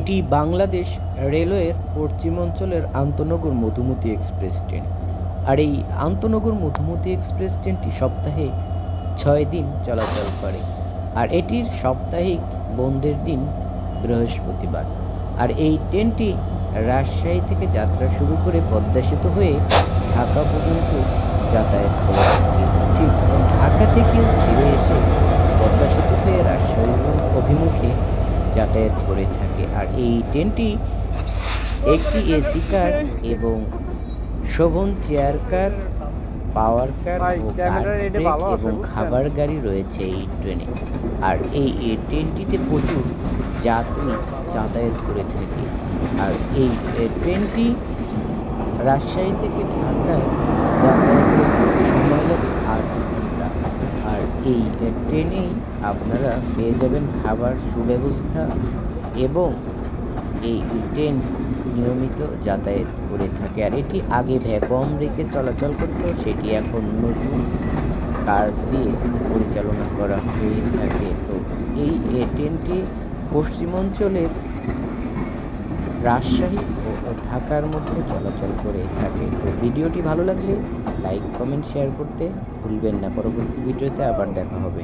এটি বাংলাদেশ রেলওয়ের পশ্চিমাঞ্চলের আন্তনগর মধুমতি এক্সপ্রেস ট্রেন। আর এই আন্তনগর মধুমতি এক্সপ্রেস ট্রেনটি সপ্তাহে 6 দিন চলাচল করে। আর এটির সাপ্তাহিক বন্ধের দিন বৃহস্পতিবার। আর এই ট্রেনটি রাজশাহী থেকে যাত্রা শুরু করে পদ্মা সেতু হয়ে ঢাকা পর্যন্ত যাতায়াত করে থাকে। ঠিক ঢাকা থেকে ছেড়ে এসে পদ্মা সেতু হয়ে রাজশাহী অভিমুখে যাতায়াত করে থাকে। আর এই ট্রেনটি একটি এসি কার এবং শোভন চেয়ার কার, পাওয়ার কার ও এবং খাবার গাড়ি রয়েছে এই ট্রেনে। আর এই ট্রেনটিতে প্রচুর যাত্রী যাতায়াত করে থাকে। আর এই ট্রেনটি রাজশাহী থেকে ঢাকায় যাতায়াতের সময় লাগে 8 ঘন্টা। আর এই ট্রেনেই আপনারা পেয়ে যাবেন খাবার সুব্যবস্থা এবং এই ট্রেন নিয়মিত যাতায়াত করে থাকে। আর এটি আগে ভ্যাকুয়াম রেখে চলাচল করতো, সেটি এখন নতুন কার্ড দিয়ে পরিচালনা করা হয়ে থাকে। তো এই ট্রেনটি পশ্চিমাঞ্চলের রাজশাহী ও ঢাকার মধ্যে চলাচল করে থাকে। তো ভিডিওটি ভালো লাগলে লাইক, কমেন্ট, শেয়ার করতে ভুলবেন না। পরবর্তী ভিডিওতে আবার দেখা হবে।